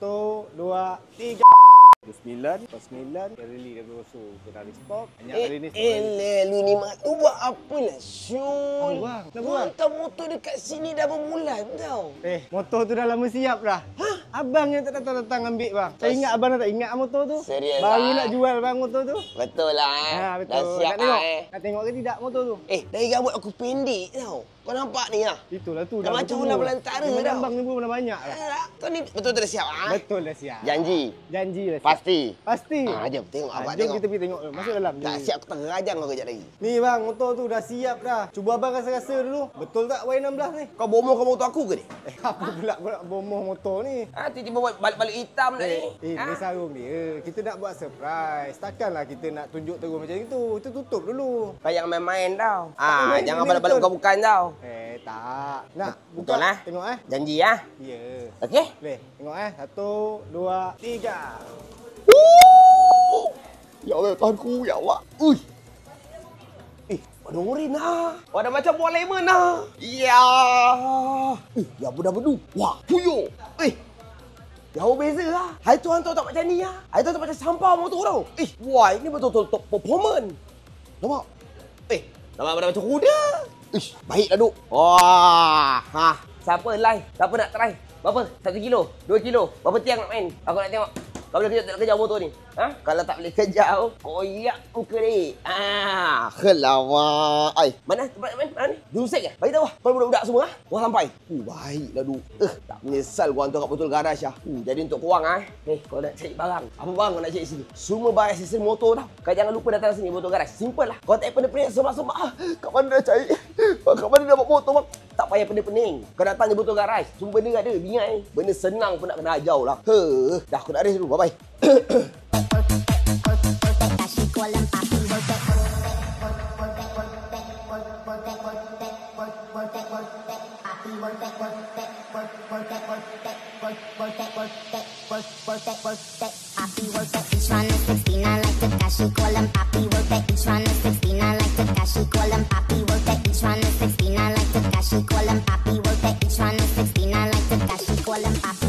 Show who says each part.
Speaker 1: Satu, dua, tiga. 9, lepas 9, rally dia berosok ke dari stop. Hanya hari ni stop.
Speaker 2: Lu ni mak tu buat apa lah, Syul?
Speaker 1: Bang, kenapa bang?
Speaker 2: Hantar motor dekat sini dah berbulan tau.
Speaker 1: Motor tu dah lama siap dah.
Speaker 2: Hah?
Speaker 1: Abang yang tak datang ambil bang. Saya ingat abang dah tak ingat motor tu.
Speaker 2: Serius,
Speaker 1: baru
Speaker 2: bang?
Speaker 1: nak jual bang motor tu.
Speaker 2: Betul lah
Speaker 1: Betul.
Speaker 2: Dah siap
Speaker 1: Nak tengok?
Speaker 2: lah
Speaker 1: Nak tengok ke tidak motor tu?
Speaker 2: Dari rambut aku pendek tau. Kau nampak ni lah.
Speaker 1: Itulah tu.
Speaker 2: Dah macam
Speaker 1: bertumbuh.
Speaker 2: ular belantara
Speaker 1: Memang
Speaker 2: tau.
Speaker 1: abang ni pun dah banyak lah.
Speaker 2: Kau ni betul-betul dah siap ah?
Speaker 1: Betul dah siap.
Speaker 2: Janji?
Speaker 1: Janji dah siap.
Speaker 2: Pasti?
Speaker 1: Pasti.
Speaker 2: Jom tengok abang
Speaker 1: Jom
Speaker 2: tengok.
Speaker 1: kita pergi tengok. Masuk dalam.
Speaker 2: Tak siap aku terajang kau kejap lagi.
Speaker 1: Ni bang, motor tu dah siap dah. Cuba abang rasa-rasa dulu. Betul tak Y16 ni?
Speaker 2: Kau bomohkan motor aku ke ni?
Speaker 1: Apa pula kau nak bomoh motor ni?
Speaker 2: Tiba-tiba buat balik-balik hitam dah ni.
Speaker 1: Ni sarung dia. Kita nak buat surprise. Takkanlah kita nak tunjuk terus macam itu. Itu tutup dulu.
Speaker 2: Kau jangan main-main tau.
Speaker 1: main,
Speaker 2: Jangan
Speaker 1: ini
Speaker 2: balik-balik
Speaker 1: betul.
Speaker 2: bukan-bukan tau.
Speaker 1: Tak. Nak buka.
Speaker 2: Betul lah.
Speaker 1: Tengok
Speaker 2: Janji ya.
Speaker 1: Ya.
Speaker 2: Okey?
Speaker 1: Boleh. Tengok Satu, dua, tiga.
Speaker 2: Ya Allah, Tuhanku, ya Allah. Ada oren lah. Ada macam buah lemon lah. Ya. Ya, budak-budu. Wah, puyo. Jauh beza lah. Hai tuan tahu tak macam ni lah. Hai tahu tak macam sampah motor tau. Wah, ini betul-betul top performance. Nampak? Nampak macam kuda. Baiklah, Duk. Wah. Siapa like? Siapa nak try? Berapa? 1 kilo? 2 kilo? Berapa tiang nak main? Aku nak tengok. Kau boleh kejar tak kejar motor ni? Kalau tak boleh kejar, koyak muka ni. Kelawak. Mana tempat nak main? Mana ni? Diusik ke? Bagi tahu lah. Kau budak-budak semua Kau sampai. Baiklah, Duk. Tak menyesal kau hantar kat botol garaj lah. Jadi untuk korang ni, kau nak cari barang. Apa barang kau nak cari sini? Semua barang aksesoris motor tau. Kau jangan lupa datang sini botol garaj. Simple lah. Kau tak payah pening semak-semak. Kat mana dah cari? Kat mana dah buat motor bang? Tak payah pening-pening. Kau datang je botol garaj. Semua benda ada. Bingai. Benda senang pun nak kena ajau lah. Dah aku nak race dulu. Bye-bye.
Speaker 3: Each one is 16, I like the cash, she call him Papi, work that. Each one is 16, I like the cash, she call him Papi, work that. Each one is 16, I like the cash, she call him Papi, work that. Each one is 16, I like the cash, she call him Papi.